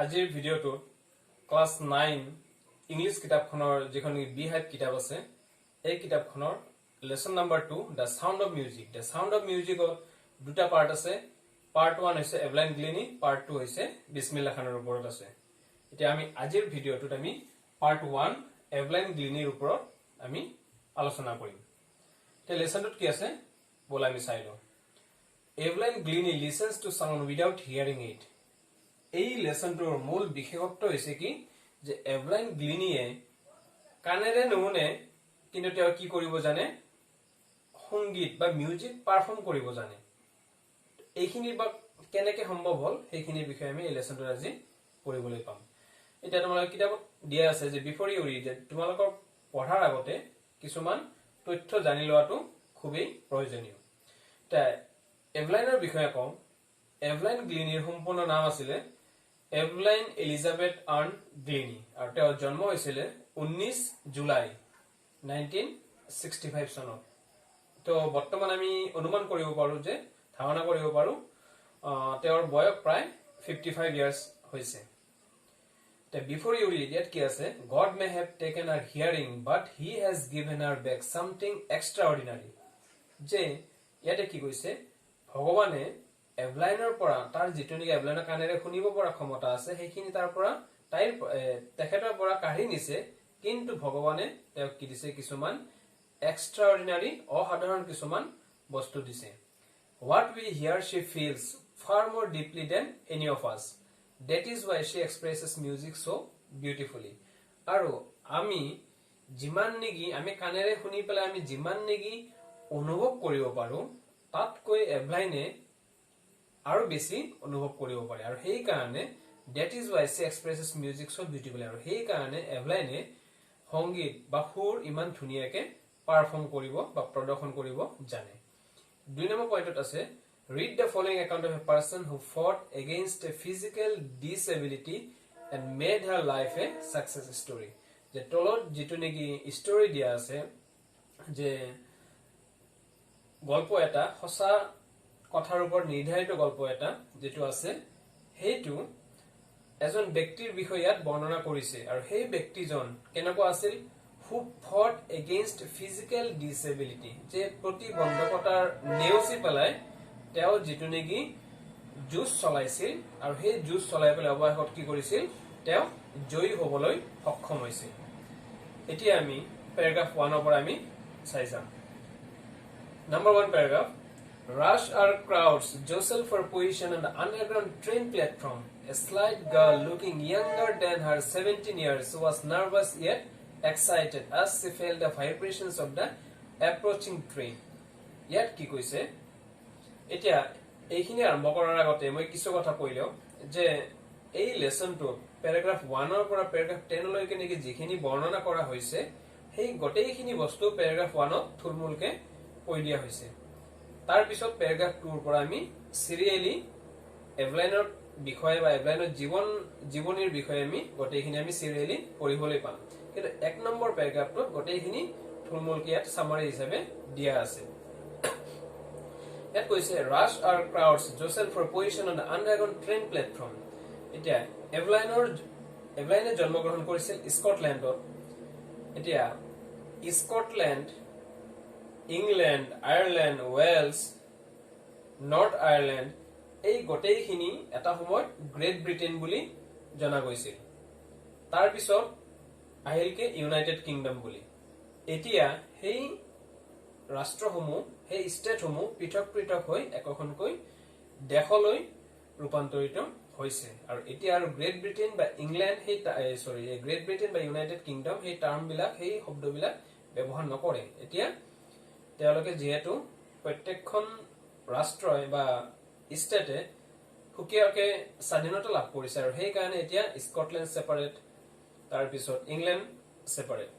আজিৰ ভিডিঅ'টো class 9 English কিতাপখনৰ যিখন বিহাইপ কিতাপ আছে এই কিতাপখনৰ lesson number 2 the sound of music দুটা পাৰ্ট আছে পাৰ্ট 1 হৈছে এভলাইন গ্লিনি পাৰ্ট 2 হৈছে বিসমিল্লাহ খানৰ ওপৰত আছে এতিয়া আমি আজিৰ ভিডিঅ'টোত আমি পাৰ্ট 1 এভলাইন গ্লিনিৰ ওপৰত আমি আলোচনা কৰিম তে লেসনটোত কি আছে বলা আমি চাই লও Evelyn Glennie listens to sound without hearing it এই লেসনটোৰ মূল বিশেষত্ব হৈছে কি যে এভলাইন গ্লিনিয়ে কানেৰে নুশুনে কিন্তু তেওঁ কি কৰিব জানে সংগীত বা মিউজিক পাৰফৰ্ম কৰিব জানে এইখিনি বা কেনেকৈ সম্ভৱ হল সেইখিনি বিষয়ে আমি এই লেসনটোত আজি পঢ়িবলৈ পাম এতিয়া তোমালোকৰ কিতাপত দিয়া আছে যে বিফৰ ইউ ৰিড তোমালোকৰ পঢ়াৰ আগতে কিছুমান তথ্য জানি লোৱাটো খুবেই প্ৰয়োজনীয় তা এভলাইনৰ বিষয়ে কওঁ এভলাইন গ্লিনিৰ সম্পূৰ্ণ নাম আছিল এভলাইন এলিজাবেথ আৰ্ন গ্লিনি আৰু তেওঁৰ জন্ম হৈছিল 19 জুলাই 1965 চনত তো বৰ্তমান আমি অনুমান কৰিব পাৰো যে ধাৰণা কৰিব পাৰো তেওঁৰ বয়স প্ৰায় 55 ইয়াৰ্স হৈছে তে বিফৰ ইউ ৰিড ইয়াত কি আছে God may have taken her hearing but he has given her back something extraordinary যে ইয়াতে কি কৈছে ভগৱানে এভলাইনৰ পৰা তাৰ যিটো নেকি এভলাইনৰ কানেৰে শুনিব পৰা ক্ষমতা আছে সেইখিনি তাৰ পৰা তাইৰ তেখেতৰ পৰা কাঢ়ি নিছে কিন্তু ভগৱানে তেওঁক কি দিছে কিছুমান এক্সট্ৰাঅৰ্ডিনাৰী অসাধাৰণ কিছুমান বস্তু দিছে what we hear she feels far more deeply than any of us that is why she expresses music so beautifully আৰু আমি যিমান নেকি আমি কানেৰে শুনি পেলাই আমি যিমান নেকি অনুভৱ কৰিব পাৰো তাতকৈ এভলাইনে আৰু বেছি অনুভৱ কৰিব পাৰে আৰু সেই কাৰণে that is why she expresses music so beautifully আৰু সেই কাৰণে এভলাইনে সংগীত বা সুৰ ইমান ধুনিয়াকে পাৰফৰ্ম কৰিব বা প্ৰদৰ্শন কৰিব জানে দুই নম্বৰ পইণ্টত আছে read the following account of a person who fought against a physical disability and made her life a success story যে তলত যেটো নেকি ষ্টৰী দিয়া আছে যে গল্প এটা হসা কথাৰ ওপৰত নিৰ্ধাৰিত গল্প এটা যেটো আছে হেতু এজন ব্যক্তিৰ বিষয়ে ইয়াত বৰ্ণনা কৰিছে আৰু সেই ব্যক্তিজন কেনেকুৱা আছিল who fought against physical disability যে প্ৰতিবন্ধকতাৰ নেওচি পেলাই তেওঁ যেটো নেকি যুঁজ চলাইছিল আৰু সেই যুঁজ চলাই পেলাই অৱশেষত কি কৰিছিল তেওঁ জয়ী হ'বলৈ সক্ষম হৈছিল এতিয়া আমি প্যাৰাগ্ৰাফ 1 ৰ পৰা আমি চাই যাম Number 1 paragraph. Rush hour crowds jostle for position on the underground train platform. A slight girl looking younger than her 17 years was nervous yet excited as she felt the vibrations of the approaching train. Yet কি কৈছে এতিয়া এইখিনি আৰম্ভ কৰাৰ আগতে মই কিছু কথা কৈলো যে এই লেসনটো প্যাৰাগ্ৰাফ 1 ৰ পৰা প্যাৰাগ্ৰাফ 10 লৈকে নেকি যিখিনি বৰ্ণনা কৰা হৈছে সেই গোটেইখিনি বস্তু প্যাৰাগ্ৰাফ 1 ত থুলমুলকে কৈ দিয়া হৈছে তাৰ পিছত প্যাৰাগ্ৰাফ 2 ৰ পৰা আমি সিৰিয়ালি এভলাইনৰ বিষয়ে বা এভলাইনৰ জীৱনীৰ বিষয়ে আমি গোটেইখিনি আমি সিৰিয়ালি পঢ়িবলৈ পাম কিন্তু এক নম্বৰ প্যাৰাগ্ৰাফটোত গোটেইখিনি থুলমুলকে ইয়াত সামাৰি হিচাপে দিয়া আছে ইয়াত কৈছে rush hour crowds jostle for position on the underground train platform এতিয়া এভলাইনে জন্মগ্ৰহণ কৰিছিল স্কটলেণ্ডত এতিয়া স্কটলেণ্ড ইংল্যান্ড আয়াৰল্যান্ড ওয়েলস নৰ্থ আয়াৰল্যান্ড এই গোটেইখিনি এটা সময়ত গ্ৰেট ব্ৰিটেইন বুলি জনা গৈছিল তাৰ পিছত আহিলকে ইউনাইটেড কিংডম বুলি এতিয়া সেই ৰাষ্ট্ৰসমূহ সেই ষ্টেটসমূহ পৃথক পৃথক হৈ একখনকৈ দেশলৈ ৰূপান্তৰিত হৈছে আৰু এতিয়া আৰু গ্ৰেট ব্ৰিটেইন বা ইংল্যান্ড সেই গ্ৰেট ব্ৰিটেইন বা ইউনাইটেড কিংডম সেই টাৰ্মবিলাক সেই শব্দবিলাক ব্যৱহাৰ নকৰে এতিয়া তেওঁলোকে যেহেতু প্ৰত্যেকখন ৰাষ্ট্ৰই বা ষ্টেটে সুকীয়াকৈ স্বাধীনতা লাভ কৰিছে আৰু সেই কাৰণে এতিয়া স্কটলেণ্ড সেপাৰেট তাৰ পিছত ইংল্যান্ড সেপাৰেট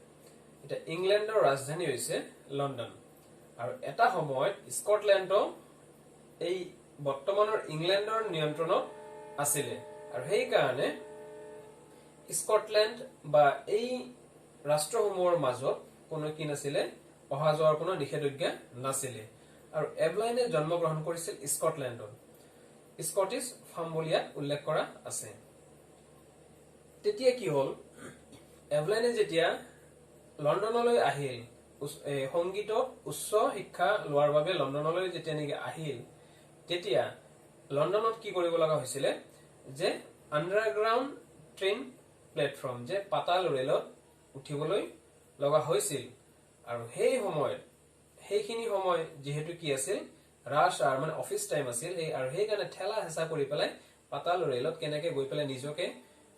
এটা ইংল্যান্ডৰ ৰাজধানী হৈছে লণ্ডন আৰু এটা সময়ত স্কটলেণ্ড এই বৰ্তমানৰ ইংল্যান্ডৰ নিয়ন্ত্ৰণত আছিল আৰু সেই কাৰণে স্কটলেণ্ড বা এই ৰাষ্ট্ৰসমূহৰ মাজত কোনো কি নাছিল অহা যোৱাৰ কোনো নিষেধাজ্ঞা নাছিল আৰু এভলাইনে জন্মগ্ৰহণ কৰিছিল স্কটলেণ্ডত স্কটিছ ফাৰ্ম বুলি উল্লেখ কৰা আছে তেতিয়া কি হ'ল এভলাইনে যেতিয়া লণ্ডনলৈ আহিল সংগীতত উচ্চ শিক্ষা লোৱাৰ বাবে লণ্ডনলৈ যেতিয়া নেকি আহিল তেতিয়া লণ্ডনত কি কৰিব লগা হৈছিলে যে আণ্ডাৰগ্ৰাউণ্ড ট্ৰেইন প্লেটফৰ্ম যে পাতাল ৰেলত উঠিবলৈ লগা হৈছিল আৰু সেইখিনি সময় যিহেতু কি আছিল ৰাছ আৱাৰ মানে অফিচ টাইম আছিল আৰু সেইকাৰণে ঠেলা হেঁচা কৰি পেলাই পাতাল ৰেলত কেনেকে গৈ পেলাই নিজকে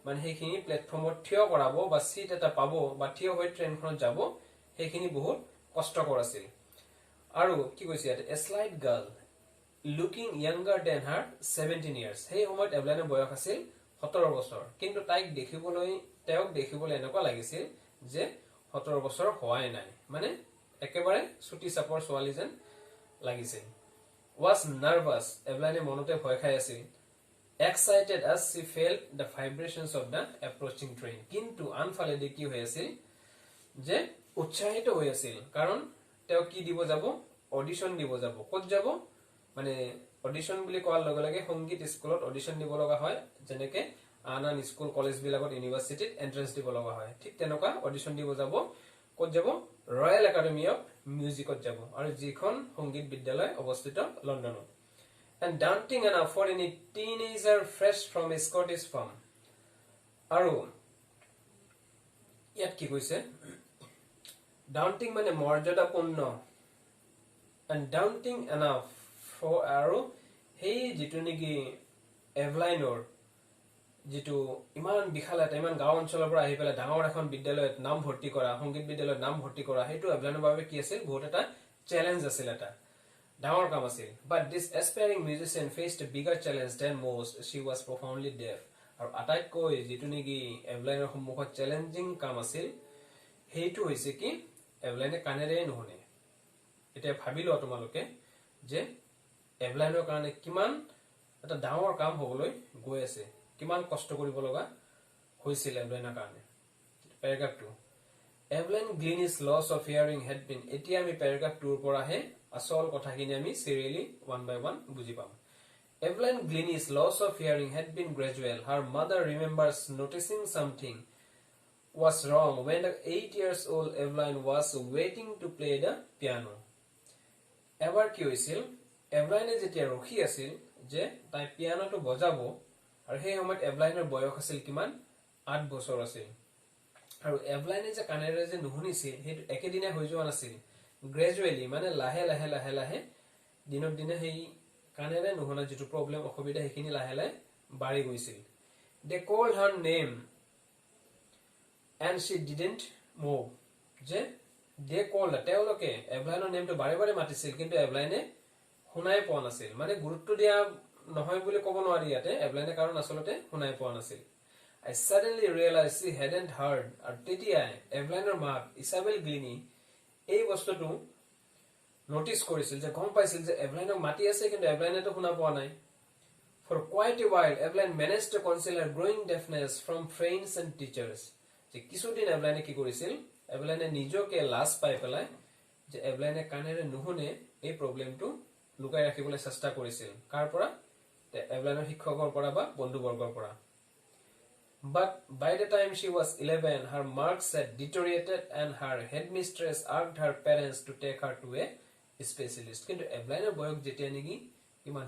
মানে সেইখিনি প্লেটফৰ্মত থিয় কৰাব বা সিট এটা পাব বা থিয় হৈ ট্ৰেইনখনত যাব সেইখিনি বহুত কষ্টকৰ আছিল আৰু কি কৈছে ইয়াত এ স্লাইট গাৰ্ল লুকিং ইয়াংগাৰ দেন হাৰ 17 ইয়াৰ্ছ সেই সময়ত এভলাইনৰ বয়স আছিল 17 বছৰ কিন্তু তেওঁক দেখিবলৈ এনেকুৱা লাগিছিল যে 17 বছৰ হোৱাই নাই মানে একেবাৰে ছুটি চাপৰ ছোৱালী যেন লাগিছিল was nervous এভলাইনে মনতে ভয় খাই আছিল excited as she felt the vibrations of the approaching train কিন্তু আনফালে দেখি হৈ আছিল যে উৎসাহিত হৈ আছিল কাৰণ তেওঁ কি দিব যাব অডিশন দিব যাব ক'ত যাব মানে অডিশন বুলি কোৱাৰ লগে লগে সংগীত স্কুলত অডিশন দিব লগা হয় যেনেকে আন স্কুল কলেজ বিলাকত ইউনিভাৰ্চিটিত এন্ট্ৰেন্স দিব লগা হয় ঠিক তেনেকুৱা অডিশন দিব যাব ক'ত যাব ৰয়েল একাডেমি অফ মিউজিকত যাব আৰু যিখন সংগীত বিদ্যালয় অৱস্থিত লণ্ডনত and daunting enough for any teenager fresh from a Scottish farm আৰু ইয়াত কি কৈছে daunting মানে মৰ্যাদাপূৰ্ণ and daunting enough for আৰু সেই যিটো নেকি এভলাইনৰ যিটো ইমান বিশাল এটা ইমান গাঁও অঞ্চলৰ পৰা আহি পেলাই ডাঙৰ এখন বিদ্যালয়ত নাম ভৰ্তি কৰা সংগীত বিদ্যালয়ত নাম ভৰ্তি কৰা সেইটো এভলাইনৰ বাবে কি আছিল বহুত এটা চ্যালেঞ্জ আছিল এটা ডাঙৰ কাম আছিল but this aspiring musician faced a bigger challenge than most she was profoundly deaf আৰু আটাইতকৈ যিটো নেকি এভলাইনৰ সন্মুখত চ্যালেঞ্জিং কাম আছিল সেইটো হৈছে কি এভলাইনে কানেৰে নুশুনে এতিয়া ভাবিলো তোমালোকে যে এভলাইনৰ কাৰণে কিমান এটা ডাঙৰ কাম হ'বলৈ গৈ আছে কিমান কষ্ট কৰিব লগা হৈছিল এভলাইনৰ কাৰণে প্যাৰাগ্ৰাফ 2 Evelyn Glennie's loss of hearing had been এতিয়া আমি প্যাৰাগ্ৰাফ 2 ৰ পৰা হে আসল কথাখিনি আমি serially one by one বুজি পাম Evelyn Glennie's loss of hearing had been gradual her mother remembers noticing something was wrong when the 8 years old Evelyn was waiting to play the piano এবাৰ কি হৈছিল এভলাইনে যেতিয়া ৰখি আছিল যে তাই পিয়ানোটো বজাব আৰু সেই সময়ত এভলাইনৰ বয়স আছিল কিমান 8 বছৰ আছিল আৰু এভলাইনে যে কানেৰে যে নুশুনিছিল হেতু একেদিনে হৈ যোৱা নাছিল গ্ৰেজুৱেলি মানে লাহে লাহে লাহে লাহে দিনক দিনে সেই কানেৰে নুশুনা যেটো প্ৰবলেম অসুবিধা হেখিনি লাহে লাহে বাঢ়ি গৈছিল they called her name and she didn't move যে they called তেওঁলোকে এভলাইনৰ নেমটো বাৰে বাৰে মাতিছিল কিন্তু এভলাইনে শুনাই পোৱা নাছিল মানে গুৰুত্ব দিয়া নহয় বুলি ক'ব নোৱাৰি ইয়াতে এভলাইনে কাৰণ আসলতে শুনাই পোৱা নাছিল I suddenly realized she hadn't heard আৰু তেতিয়া এভলাইনৰ মাক ইসাবেল গ্লিনি এই বস্তুটো নোটিস কৰিছিল যে গম পাইছিল যে এভলাইনক মাতি আছে কিন্তু এভলাইনে তো শুনা পোৱা নাই for quite a while Evelyn managed to conceal her growing deafness from friends and teachers যে কিছুদিন এভলাইনে কি কৰিছিল এভলাইনে নিজকে লাজ পাই পেলাই যে এভলাইনে কানেৰে নুশুনে এই প্ৰবলেমটো লুকাই ৰাখিবলৈ চেষ্টা কৰিছিল কাৰ পৰা এভলাইনৰ শিক্ষকৰ পৰা বা বন্ধুবৰ্গৰ পৰা But by the time she was 11, her marks had deteriorated and her headmistress asked her parents to take her to a specialist. কিন্তু এভলাইনৰ বয়স যেতিয়া নেকি কিমান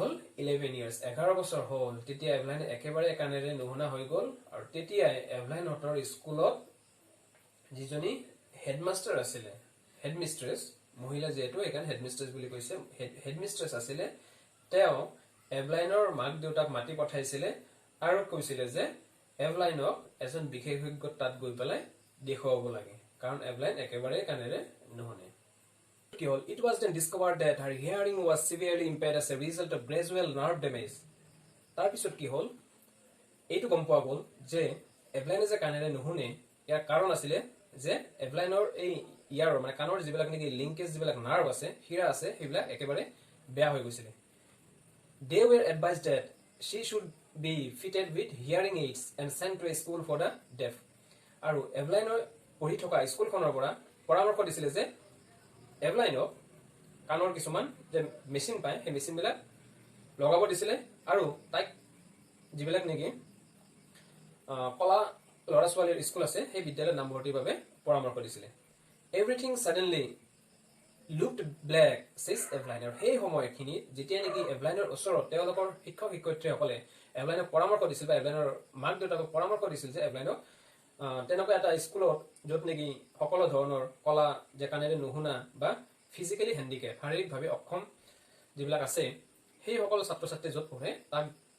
হল 11 years 11 বছৰ হল তেতিয়া এভলাইনে একেবাৰে কানেৰে নুশুনা হৈ গল আৰু তেতিয়া এভলাইনৰ স্কুলত যিজনী হেডমাস্টাৰ আছিল হেডমিস্ট্ৰেছ মহিলা যেটো একান হেডমিস্ট্ৰেছ বুলি কৈছে হেডমিস্ট্ৰেছ আছিল তেওঁ এভলাইনৰ মাক দেউতাক মাটি পঠাইছিলে আৰু কৈছিলে যে এভলাইনক এজন বিশেষজ্ঞ তাত গৈ পেলাই দেখুৱাব লাগে কাৰণ এভলাইন একেবাৰে কানেৰে নুশুনে কি হল it was then discovered that her hearing was severely impaired as a result of gradual nerve damage তাৰ পিছত কি হল এইটো গম পোৱা গল যে এভলাইনে যে কানেৰে নুশুনে ইয়াৰ কাৰণ আছিল যে এভলাইনৰ এই ইয়াৰ মানে কানৰ যিবিলাক নেকি লিংকেজ যিবিলাক নাৰ্ভ আছে হিৰা আছে সেইবিলাক একেবাৰে বেয়া হৈ গৈছিল They were advised that she should be fitted with hearing aids and sent to a school for the deaf. আৰু এভলাইনৰ পঢ়ি থকা স্কুলখনৰ পৰা পৰামৰ্শ দিছিলে যে এভলাইনক কানৰ কিছুমান যে মেচিন পায় সেই মেচিনবিলাক লগাব দিছিলে আৰু তাইক যিবিলাক নেকি কলা ল'ৰা ছোৱালীৰ স্কুল আছে সেই বিদ্যালয়ত নামভৰ্তিৰ বাবে পৰামৰ্শ দিছিলে এভৰিথিং সাডেনলি লুকড ব্লেক চেজ এভলাইন আৰু সেই সময়খিনিত যেতিয়া নেকি এভলাইনৰ ওচৰত তেওঁলোকৰ শিক্ষক শিক্ষয়িত্ৰীসকলে এভলাইনক পৰামৰ্শ দিছিল বা এভলাইনৰ মাক দেউতাকক পৰামৰ্শ দিছিল যে এভলাইনক তেনেকুৱা এটা স্কুলত য'ত নেকি সকলো ধৰণৰ কলা যে কাণেৰে নুশুনা বা ফিজিকেলি হেণ্ডিকেপ শাৰীৰিকভাৱে অক্ষম যিবিলাক আছে সেই সকলো ছাত্ৰ ছাত্ৰী য'ত পঢ়ে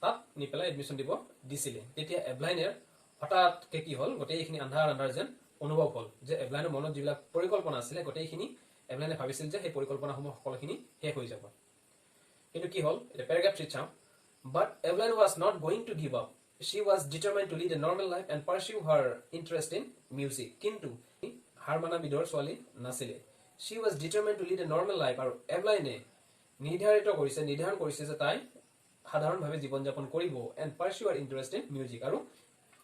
তাত নি পেলাই এডমিশ্যন দিব দিছিলে তেতিয়া এভলাইনৰ হঠাৎকে কি হ'ল গোটেইখিনি আন্ধাৰ যেন অনুভৱ হ'ল যে এভলাইনৰ মনত যিবিলাক পৰিকল্পনা আছিলে গোটেইখিনি এভলাইনে ভাবিছিল যে সেই পৰিকল্পনাসমূহ সকলোখিনি শেষ হৈ যাব কিন্তু কি হ'ল এটা প্যাৰাগ্ৰাফ 3 চাওঁ বাট এভলাইন was not going to give up she was determined to lead a normal life and pursue her interest in music কিন্তু হাৰ মানা বিধৰ ছোৱালী নাছিলে she was determined to lead a normal life আৰু এভলাইনে নিৰ্ধাৰণ কৰিছে যে তাই সাধাৰণভাৱে জীৱন যাপন কৰিব and pursue her interest in music আৰু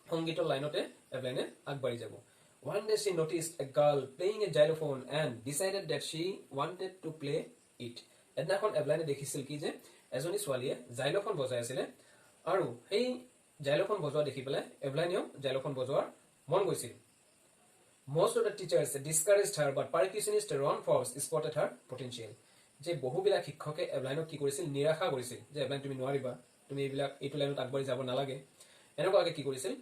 সংগীতৰ লাইনতে এভলাইনে আগবাঢ়ি যাব One day she noticed a girl playing a xylophone and decided that she wanted to play it. এদিনাখন এভলাইনে দেখিছিল কি যে এজনী ছোৱালীয়ে জাইলোফোন বজাই আছিলে আৰু সেই জাইলোফোন বজোৱা দেখি পেলাই এভলাইনেও জাইলোফোন বজোৱাৰ মন গৈছিল Most of the teachers discouraged her but percussionist Ron Forbes spotted her potential. যে বহুবিলাক শিক্ষকে এভলাইনক কি কৰিছিল নিৰাশা কৰিছিল যে এভলাইন তুমি নোৱাৰিবা তুমি এইটো লাইনত আগবাঢ়ি যাব নালাগে এনেকুৱাকে কি কৰিছিল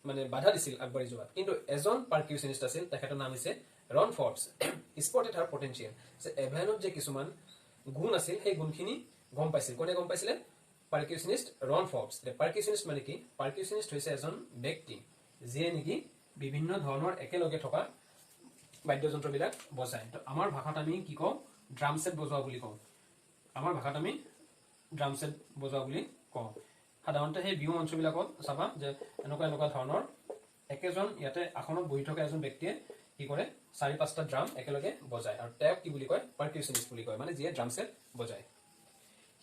মানে বাধা দিছিল আগবাঢ়ি যোৱাত কিন্তু এজন পাৰকিউশনিষ্ট আছিল তেখেতৰ নাম হৈছে ৰন ফৰ্বছ স্পটেড হাৰ পটেনশিয়েল যে এভলাইনত যে কিছুমান গুণ আছিল সেই গুণখিনি গম পাইছিল কোনে গম পাইছিলে পাৰকিউশনিষ্ট ৰন ফৰ্বছ পাৰকিউশনিষ্ট মানে কি পাৰকিউশনিষ্ট হৈছে এজন ব্যক্তি যিয়ে নেকি বিভিন্ন ধৰণৰ একেলগে থকা বাদ্যযন্ত্ৰবিলাক বজায় তো আমাৰ ভাষাত আমি কি কওঁ ড্ৰাম সেট বজোৱা বুলি কওঁ আমাৰ ভাষাত আমি ড্ৰাম সেট বজোৱা বুলি কওঁ সাধাৰণতে সেই বিহু মঞ্চবিলাকত চাবা যে এনেকুৱা ধৰণৰ একেজন ইয়াতে আসনত বহি থকা এজন ব্যক্তিয়ে কি কৰে 4-5টা ড্ৰাম একেলগে বজায় আৰু তেওঁক কি বুলি কয় পাৰকিউশনিষ্ট বুলি কয় মানে যিয়ে ড্ৰাম সেট বজায়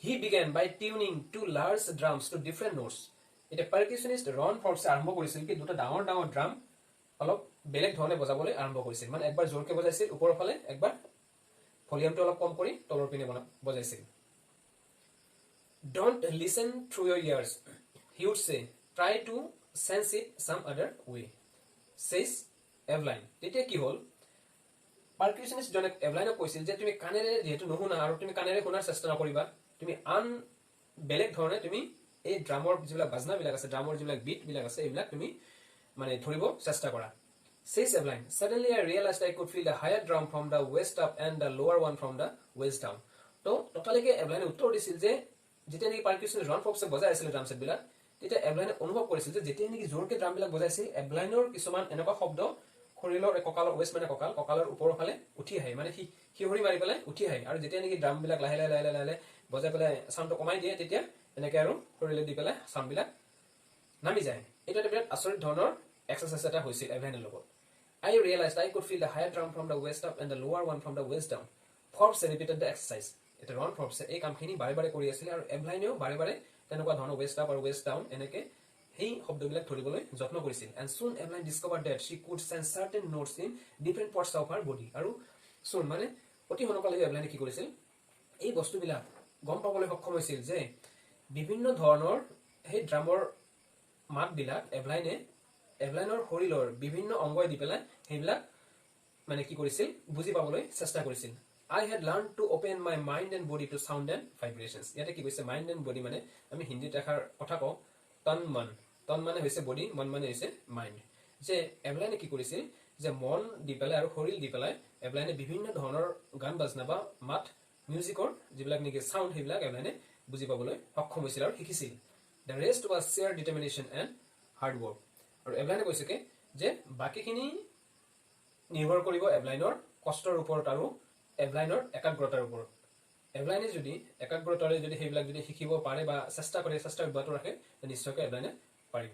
He began by tuning two large drums to different notes. এটা পাৰকিউশনিষ্ট ৰন ফৰ্বছে আৰম্ভ কৰিছিল কি দুটা ডাঙৰ ড্ৰাম অলপ বেলেগ ধৰণে বজাবলৈ আৰম্ভ কৰিছিল মানে একবাৰ জোৰকে বজাইছিল ওপৰৰ ফালে একবাৰ ভলিউমটো অলপ কম কৰি তলৰ পিনে বজাইছিল Don't listen through your ears, he would say. Try to sense it some other way. Says Evelyn. তেতিয়া কি হ'ল পাৰকিউশনিষ্ট জনে এভলাইনক কৈছিল যে তুমি কানেৰে যেহেতু নুশুনা আৰু তুমি কানেৰে শুনাৰ চেষ্টা নকৰিবা তুমি আন বেলেগ ধৰণে তুমি এই ড্ৰামৰ যিবিলাক বাজনাবিলাক আছে ড্ৰামৰ যিবিলাক বিট বিলাক আছে এইবিলাক তুমি মানে ধৰিব চেষ্টা কৰা Says Evelyn. Suddenly I realized I could feel the higher drum from the waist up and the lower one from the waist down. তো টোটালিকে এভলাইনে উত্তৰ দিছিল যে যেতিয়া নেকি পাৰকিউশনিষ্ট ৰন ফৰ্বছে বজাই আছিল ড্ৰাম সেট বিলাক তেতিয়া এভলাইনে অনুভৱ কৰিছিল যে যেতিয়া নেকি জোৰকে ড্ৰাম বিলাক বজাইছিল এভলাইনৰ কিছুমান এনেকুৱা শব্দ শৰীৰৰ কঁকালৰ ৱেষ্ট মানে কঁকালৰ ওপৰৰ ফালে উঠি আহে মানে হিহৰি মাৰি পেলাই উঠি আহে আৰু যেতিয়া নেকি ড্ৰাম বিলাক লাহে লাহে বজাই পেলাই সাউণ্ডটো কমাই দিয়ে তেতিয়া এনেকৈ আৰু শৰীৰলে দি পেলাই সাউণ্ড বিলাক নামি যায় এটা বিৰাট আচৰিত ধৰণৰ এক্সাৰসাইজ এটা হৈছিল এভলাইনৰ লগত I realized I could feel the higher drum from the waist up and the lower one from the waist down. Forbes repeated the exercise. এটা ৰন ফৰ্বছে এই কামখিনি বাৰে কৰি আছিল আৰু এভলাইনেও বাৰে তেনেকুৱা ধৰণৰ ৱেষ্ট আপ আৰু ৱেষ্ট ডাউন এনেকে সেই শব্দবিলাক ধৰিবলৈ যত্ন কৰিছিল and soon Evelyn discovered that she could sense certain notes in different parts of her body আৰু soon মানে অতি সোনকালে এভলাইনে কি কৰিছিল এই বস্তুবিলাক গম পাবলৈ সক্ষম হৈছিল যে বিভিন্ন ধৰণৰ সেই ড্ৰামৰ মাতবিলাক এভলাইনৰ শৰীৰৰ বিভিন্ন অংগই দি পেলাই সেইবিলাক মানে কি কৰিছিল বুজি পাবলৈ চেষ্টা কৰিছিল I had learned to open my mind and body to sound and vibrations. ইয়াতে কি কৈছে mind and body মানে আমি হিন্দীত এখাৰ কথা কওঁ তন মানে হৈছে বডি মন মানে হৈছে মাইন্ড যে এভলাইনে কি কৰিছিল যে মন দি পেলাই আৰু শৰীৰ দি পেলাই এভলাইনে বিভিন্ন ধৰণৰ গান বাজনা বা মাত মিউজিকৰ যিবিলাক নেকি সাউণ্ড সেইবিলাক এভলাইনে বুজি পাবলৈ সক্ষম হৈছিল আৰু শিকিছিল The rest was sheer determination and hard work. আৰু এভলাইনে কৈছে কি যে বাকিখিনি নিৰ্ভৰ কৰিব এভলাইনৰ কষ্টৰ ওপৰত আৰু এভলাইনৰ একাগ্ৰতাৰ ওপৰত এভলাইনে যদি একাগ্ৰতাৰে যদি সেইবিলাক যদি শিকিব পাৰে বা চেষ্টা অব্যাহত ৰাখে নিশ্চয়কৈ এভলাইনে পাৰিব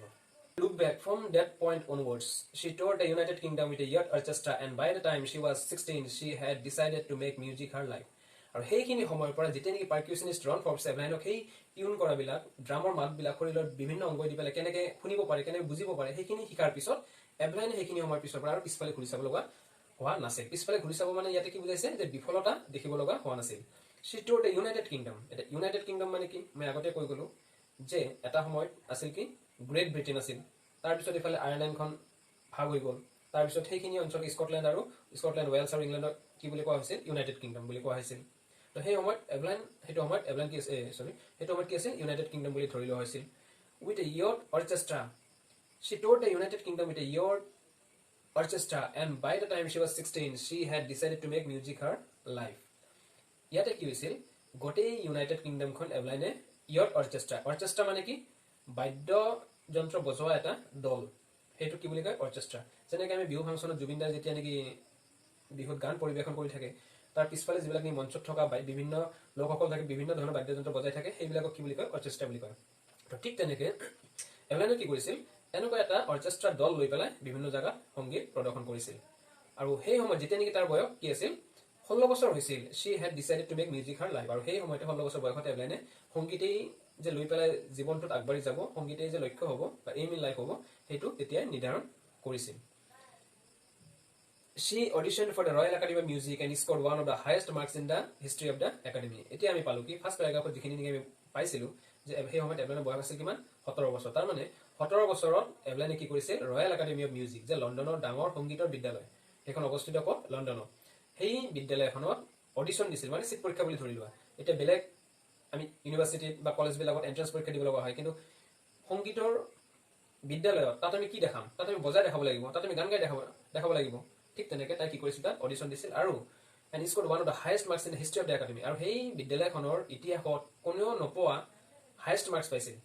Look back from that point onwards she toured the United Kingdom with a youth orchestra and by the time she was 16 she had decided to make music her life আৰু সেইখিনি সময়ৰ পৰা যেতিয়া নেকি পাৰকিউশনিষ্ট ৰন ফৰ্বছে এভলাইনক সেই টিউন কৰাবিলাক ড্ৰামৰ মাতবিলাক শৰীৰৰ বিভিন্ন অংগ দি পেলাই কেনেকৈ শুনিব পাৰে কেনেকৈ বুজিব পাৰে সেইখিনি শিকাৰ পিছত এভলাইনে সেইখিনি সময়ৰ পিছৰ পৰা আৰু পিছফালে ঘূৰি চাব লগা হোৱা নাছিল পিছফালে ঘূৰি চাব মানে ইয়াতে কি বুজাইছে যে বিফলতা দেখিব লগা হোৱা নাছিল she toured the United Kingdom এটা ইউনাইটেড কিংডম মানে কি মই আগতে কৈ গলো যে এটা সময়ত আছিল কি গ্ৰেট ব্ৰিটেইন আছিল তাৰপিছত ইফালে আয়াৰলেণ্ডখন ভাগ হৈ গ'ল। তাৰপিছত সেইখিনি অঞ্চল স্কটলেণ্ড ৱেলছ আৰু ইংলেণ্ডক কি বুলি কোৱা হৈছিল? ইউনাইটেড কিংডম বুলি কোৱা হৈছিল। তো সেই সময়ত সেইটো সময়ত কি আছিল? ইউনাইটেড কিংডম বুলি ধৰি লোৱা হৈছিল। With a youth orchestra, she toured the United Kingdom with a yard orchestra, and by the time she was 16 she had decided to make music her life. ইয়াতে কি হৈছিল? গোটেই ইউনাইটেড কিংডমখন এভলাইনে ইয়ৰ্ড অৰ্কেষ্ট্ৰা মানে কি? বাদ্যযন্ত্ৰ বজোৱা এটা দল, সেইটো কি বুলি কয়? অৰ্কেষ্ট্ৰা। যেনেকৈ আমি বিহু ফাংচনত জুবিন দাই যেতিয়া নেকি বিহুত গান পৰিৱেশন কৰি থাকে, তাৰ পিছফালে যিবিলাক নেকি মঞ্চত থকা বিভিন্ন লোকসকল থাকে, বিভিন্ন ধৰণৰ বাদ্যযন্ত্ৰ বজাই থাকে, সেইবিলাকক কি বুলি কয়? অৰ্কেষ্ট্ৰা বুলি কয়। তো ঠিক তেনেকৈ এভলাইনে কি কৰিছিল? এনেকুৱা এটা অৰ্কেষ্ট্ৰা দল লৈ পেলাই বিভিন্ন জেগাত সংগীত প্ৰদৰ্শন কৰিছিল। আৰু সেই সময়ত যেতিয়া নেকি তাৰ বয়স কি আছিল? 16 বছৰ হৈছিল। she had decided to make music her life। আৰু সেই সময়তে 16 বছৰ বয়সত এভলাইনে সংগীতেই যে লৈ পেলাই জীৱনটোত আগবাঢ়ি যাব, সংগীতেই যে লক্ষ্য হ'ব বা এইম ইন লাইফ হ'ব, সেইটো তেতিয়াই নিৰ্ধাৰণ কৰিছিল। she auditioned for the Royal Academy of Music and scored one of the highest marks in the history of the academy। এতিয়া আমি পালো কি ফাৰ্ষ্ট পেৰাগ্ৰাফত যিখিনি নেকি আমি পাইছিলো যে সেই সময়ত এভলাইনৰ বয়স আছিল কিমান? 17 বছৰ। তাৰ মানে 17 বছৰত এভলাইনে কি কৰিছিল? ৰয়েল একাডেমি অফ মিউজিক, যে লণ্ডনৰ ডাঙৰ সংগীতৰ বিদ্যালয়, সেইখন অৱস্থিত ক'ত? লণ্ডনত। সেই বিদ্যালয়খনত অডিশ্যন দিছিল, মানে চিট পৰীক্ষা বুলি ধৰি লোৱা। এতিয়া বেলেগ আমি ইউনিভাৰ্চিটিত বা কলেজবিলাকত এণ্ট্ৰেঞ্চ পৰীক্ষা দিব লগা হয়, কিন্তু সংগীতৰ বিদ্যালয়ত তাত আমি কি দেখাম? তাত আমি বজাই দেখাব লাগিব, তাত আমি গান গাই দেখাব লাগিব। ঠিক তেনেকৈ তাই কি কৰিছিল? তাত অডিশ্যন দিছিল আৰু and scored one of the highest marks in the history of the academy. আৰু সেই বিদ্যালয়খনৰ ইতিহাসত কোনেও নোপোৱা হায়েষ্ট মাৰ্কছ পাইছিল,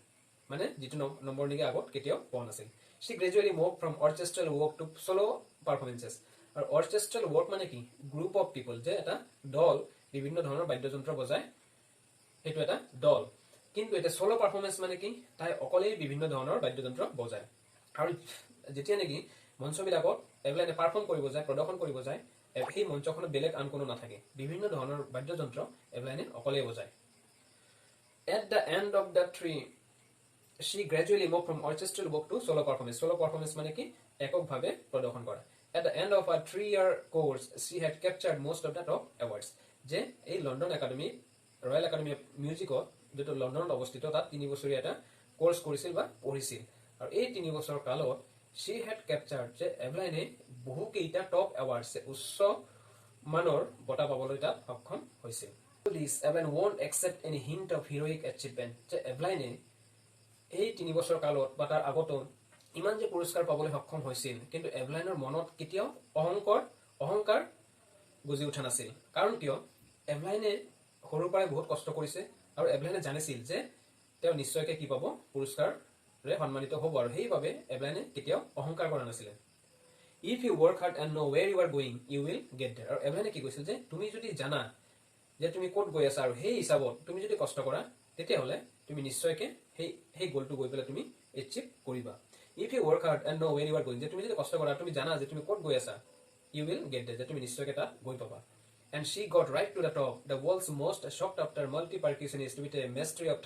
মানে যিটো নম্বৰ নেকি আগত কেতিয়াও পোৱা নাছিল। she gradually moved from orchestral work to solo performances। আৰু orchestral work মানে কি? গ্ৰুপ অফ পিপল, যে এটা দল বিভিন্ন ধৰণৰ বাদ্যযন্ত্ৰ বজায়, সেইটো এটা দল। কিন্তু এতিয়া চলো পাৰফৰ্মেঞ্চ মানে কি? তাই অকলেই বিভিন্ন ধৰণৰ বাদ্যযন্ত্ৰ বজায়। আৰু যেতিয়া নেকি মঞ্চবিলাকত এভলাইনে পাৰফৰ্ম কৰিব যায়, প্ৰদৰ্শন কৰিব যায়, সেই মঞ্চখনত বেলেগ আন কোনো নাথাকে, বিভিন্ন ধৰণৰ বাদ্যযন্ত্ৰ এভলাইনে অকলেই বজায়। At the end of the three, she gradually moved from orchestral work to solo performance। Solo performance মানে কি? এককভাৱে প্ৰদৰ্শন কৰা। At the end of a 3-year course, she had captured most of the top awards। যে এই London academy, royal academy of মিউজিকত, যিটো লণ্ডনত অৱস্থিত, তাত 3 বছৰীয়া এটা কোৰ্চ কৰিছিল বা পঢ়িছিল। আৰু এই 3 বছৰ কালত she had captured, যে এভলাইনে বহুকেইটা টপ এৱাৰ্ডছ, উচ্চ মানৰ বঁটা পাবলৈ তাত সক্ষম হৈছিল। Evelyn won't accept any hint of heroic achievement। যে এভলাইনে এই 3 বছৰ কালত বা তাৰ আগতো ইমান যে পুৰস্কাৰ পাবলৈ সক্ষম হৈছিল, কিন্তু এভলাইনৰ মনত কেতিয়াও অহংকাৰ গজি উঠা নাছিল। কাৰণ কিয়? এভলাইনে সৰুৰ পৰাই বহুত কষ্ট কৰিছে আৰু এভলাইনে জানিছিল যে তেওঁ নিশ্চয়কৈ কি পাব? পুৰস্কাৰে সন্মানিত হ'ব। আৰু সেইবাবে এভলাইনে কেতিয়াও অহংকাৰ কৰা নাছিলে। if you work hard and know where you are going, you will get there। আৰু এভলাইনে কি কৈছিল? যে তুমি যদি জানা যে তুমি ক'ত গৈ আছা আৰু সেই হিচাপত তুমি যদি কষ্ট কৰা, তেতিয়াহ'লে তুমি নিশ্চয়কৈ সেই গ'লটো গৈ পেলাই তুমি এচিভ কৰিবা। if you work hard and know where you are going, যে তুমি যদি কষ্ট কৰা, তুমি জানা যে তুমি ক'ত গৈ আছা, you will get there, যে তুমি নিশ্চয়কৈ তাত গৈ পাবা। and she got right to the top, the world's most sought after multi-percussionist with a mastery of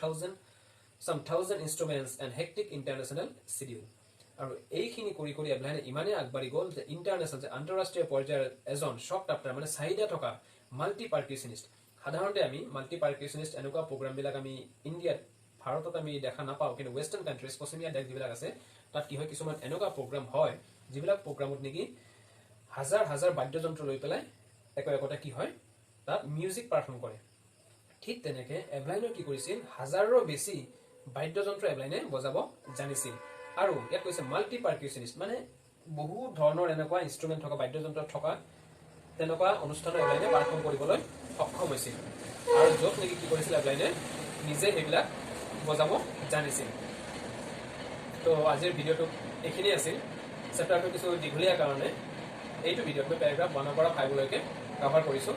some 1000 instruments and hectic international schedule। আৰু এইখিনি কৰি কৰি এভলাইনে ইমানেই আগবাঢ়ি গ'ল যে ইণ্টাৰনেশ্যনেল, যে আন্তঃৰাষ্ট্ৰীয় পৰ্যায়ৰ এজন শক্ত আফটাৰ, মানে চাহিদা থকা মাল্টি পাৰ্কিউচনিষ্ট। সাধাৰণতে আমি মাল্টি পাৰ্কিউচনিষ্ট এনেকুৱা প্ৰগ্ৰামবিলাক আমি ইণ্ডিয়াত, ভাৰতত আমি দেখা নাপাওঁ, কিন্তু ৱেষ্টাৰ্ণ কাণ্ট্ৰিজ, পশ্চিমীয়া দেশ যিবিলাক আছে, তাত কি হয়? কিছুমান এনেকুৱা প্ৰগ্ৰাম হয় যিবিলাক প্ৰগ্ৰামত নেকি হাজাৰ হাজাৰ বাদ্যযন্ত্ৰ লৈ পেলাই একোটা কি হয়? তাত মিউজিক পাৰফৰ্ম কৰে। ঠিক তেনেকৈ এভলাইনে কি কৰিছিল? হাজাৰৰো বেছি বাদ্যযন্ত্ৰ এভলাইনে বজাব জানিছিল। আৰু ইয়াত কৈছে মাল্টি পাৰ্কিউচনিষ্ট, মানে বহু ধৰণৰ এনেকুৱা ইনষ্ট্ৰুমেণ্ট থকা, বাদ্যযন্ত্ৰ থকা তেনেকুৱা অনুষ্ঠানৰ এভলাইনে পাৰফৰ্ম কৰিবলৈ সক্ষম হৈছিল। আৰু য'ত নেকি কি কৰিছিল? এভলাইনে নিজে সেইবিলাক বজাব জানিছিল। তো আজিৰ ভিডিঅ'টো এইখিনিয়ে আছিল। চেপ্টাৰটো কিছু দীঘলীয়া কাৰণে এইটো ভিডিঅ'ত মই পেৰাগ্ৰাফ 1 পৰা 5 লৈকে কভাৰ কৰিছোঁ।